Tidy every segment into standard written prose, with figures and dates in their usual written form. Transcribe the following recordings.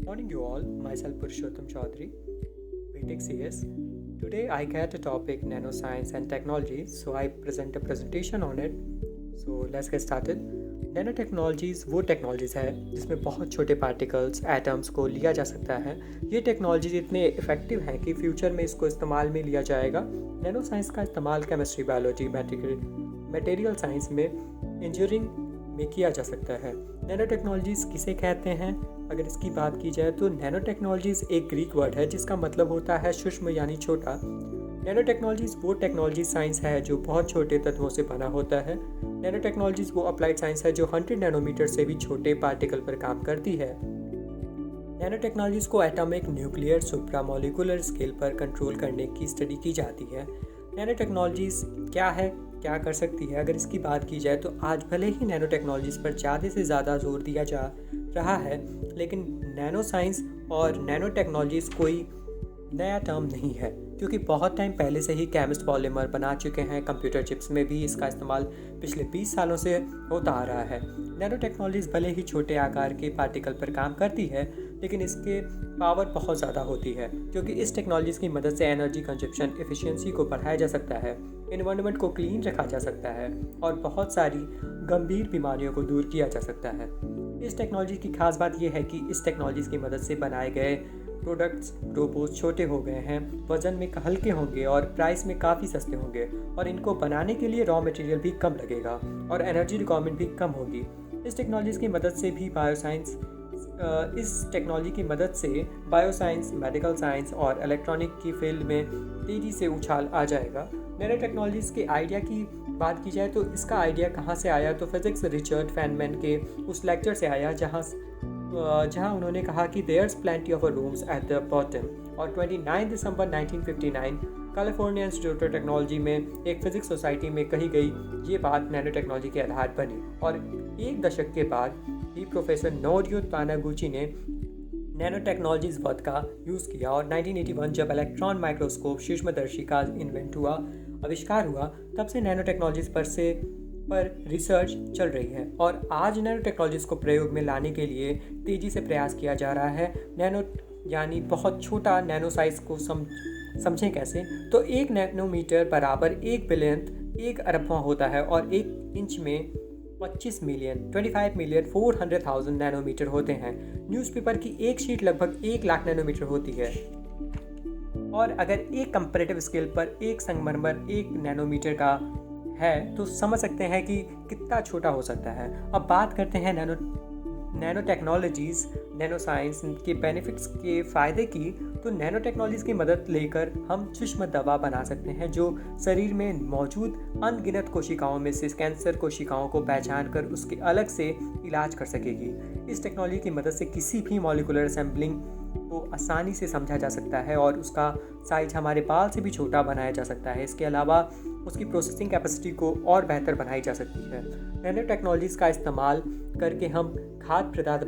Morning, you all. Myself Purushottam Chaudhary, BTech CS. Today, I get a topic nanoscience and technology, so I present a presentation on it. So let's get started. Nano technologies वो technologies है जिसमें बहुत छोटे particles atoms को लिया जा सकता है। ये टेक्नोलॉजीज इतने इफ़ेक्टिव हैं कि फ्यूचर में इसको इस्तेमाल में लिया जाएगा। नैनो साइंस का इस्तेमाल केमिस्ट्री, बायोलॉजी, मटेरियल साइंस में, इंजीनियरिंग में किया जा सकता है। नैनो टेक्नोलॉजीज़ किसे कहते हैं? अगर इसकी बात की जाए तो नैनो टेक्नोलॉजीज़ एक ग्रीक वर्ड है जिसका मतलब होता है सूक्ष्म यानी छोटा। नैनो टेक्नोलॉजीज़ वो टेक्नोलॉजी साइंस है जो बहुत छोटे तत्वों से बना होता है। नैनो टेक्नोलॉजीज़ वो अप्लाइड साइंस है जो 100 नैनोमीटर से भी छोटे पार्टिकल पर काम करती है। नैनो टेक्नोलॉजीज़ को एटॉमिक, न्यूक्लियर, सुप्रामोलिकुलर स्केल पर कंट्रोल करने की स्टडी की जाती है। नैनो टेक्नोलॉजीज़ क्या है, क्या कर सकती है? अगर इसकी बात की जाए तो आज भले ही नैनो टेक्नोलॉजीज़ पर ज़्यादा से ज़्यादा जोर दिया जा रहा है, लेकिन नैनो साइंस और नैनो टेक्नोलॉजीज़ कोई नया टर्म नहीं है, क्योंकि बहुत टाइम पहले से ही केमिस्ट पॉलीमर बना चुके हैं। कंप्यूटर चिप्स में भी इसका इस्तेमाल पिछले 20 सालों से होता आ रहा है। नैनो टेक्नोलॉजीज़ भले ही छोटे आकार के पार्टिकल पर काम करती है, लेकिन इसके पावर बहुत ज़्यादा होती है, क्योंकि इस टेक्नोलॉजीज़ की मदद से एनर्जी कंजप्शन एफिशिएंसी को बढ़ाया जा सकता है, इन्वायरमेंट को क्लीन रखा जा सकता है और बहुत सारी गंभीर बीमारियों को दूर किया जा सकता है। इस टेक्नोलॉजी की खास बात यह है कि इस टेक्नोलॉजीज़ की मदद से बनाए गए प्रोडक्ट्स, रोबोट्स छोटे हो गए हैं, वज़न में हल्के होंगे और प्राइस में काफ़ी सस्ते होंगे, और इनको बनाने के लिए रॉ मटेरियल भी कम लगेगा और एनर्जी रिक्वायरमेंट भी कम होगी। इस टेक्नोलॉजी की मदद से बायोसाइंस, मेडिकल साइंस और इलेक्ट्रॉनिक की फील्ड में तेज़ी से उछाल आ जाएगा। नैनो टेक्नोलॉजीज़ के आइडिया की बात की जाए तो इसका आइडिया कहाँ से आया, तो फिज़िक्स रिचर्ड फैनमैन के उस लेक्चर से आया जहाँ उन्होंने कहा कि there's plenty of rooms at the bottom. और 29 दिसंबर 1959 कैलिफोर्निया इंस्टीट्यूट ऑफ टेक्नोलॉजी में एक फिजिक्स सोसाइटी में कही गई ये बात नैनो टेक्नोलॉजी के आधार बनी, और एक दशक के बाद ही प्रोफेसर नोरियो तानागुची ने नैनो टेक्नोलॉजीज़ वर्ड का यूज़ किया। और 1981 जब इलेक्ट्रॉन माइक्रोस्कोप सूक्ष्मदर्शी का आविष्कार हुआ, तब से नैनो टेक्नोलॉजीज़ पर रिसर्च चल रही है, और आज नैनो टेक्नोलॉजीज़ को प्रयोग में लाने के लिए तेज़ी से प्रयास किया जा रहा है। नैनो यानी बहुत छोटा। नैनो साइज़ को समझें कैसे, तो 1 नैनोमीटर बराबर 1 बिलियन 1 अरबवां होता है, और 1 इंच में 25 मिलियन 400,000 नैनोमीटर होते हैं। न्यूज़पेपर की एक शीट लगभग 1 लाख नैनोमीटर होती है, और अगर एक कंपैरेटिव स्केल पर एक संगमरमर 1 नैनोमीटर का है तो समझ सकते हैं कि कितना छोटा हो सकता है। अब बात करते हैं नैनो टेक्नोलॉजीज़, नैनो साइंस के बेनिफिट्स के फ़ायदे की। तो नैनो टेक्नोलॉजीज़ की मदद लेकर हम सूक्ष्म दवा बना सकते हैं जो शरीर में मौजूद अनगिनत कोशिकाओं में से कैंसर कोशिकाओं को पहचान कर उसके अलग से इलाज कर सकेगी। इस टेक्नोलॉजी की मदद से किसी भी मॉलिक्यूलर असेंबलिंग को आसानी से समझा जा सकता है और उसका साइज हमारे बाल से भी छोटा बनाया जा सकता है। इसके अलावा उसकी प्रोसेसिंग कैपेसिटी को और बेहतर बनाई जा सकती है। नैनो टेक्नोलॉजीज़ का इस्तेमाल करके हम खाद्य पदार्थ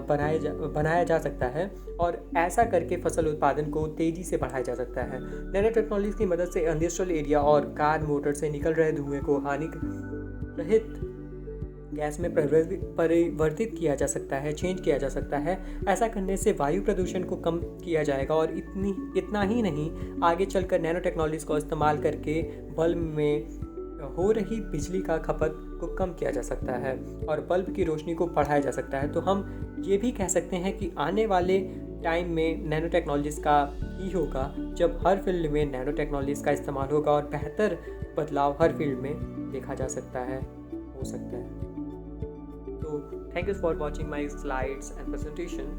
बनाया जा सकता है, और ऐसा करके फसल उत्पादन को तेज़ी से बढ़ाया जा सकता है। नैनो टेक्नोलॉजी की मदद से इंडस्ट्रियल एरिया और कार मोटर से निकल रहे धुएँ को हानिरहित गैस में परिवर्तित किया जा सकता है, चेंज किया जा सकता है। ऐसा करने से वायु प्रदूषण को कम किया जाएगा, और इतना ही नहीं, आगे चलकर नैनो टेक्नोलॉजीज़ को इस्तेमाल करके बल्ब में हो रही बिजली का खपत को कम किया जा सकता है और बल्ब की रोशनी को बढ़ाया जा सकता है। तो हम ये भी कह सकते हैं कि आने वाले टाइम में नैनो टेक्नोलॉजीज़ का ही होगा, जब हर फील्ड में नैनो टेक्नोलॉजीज़ का इस्तेमाल होगा और बेहतर बदलाव हर फील्ड में देखा जा सकता है, हो सकता है। So thank you for watching my slides and presentation.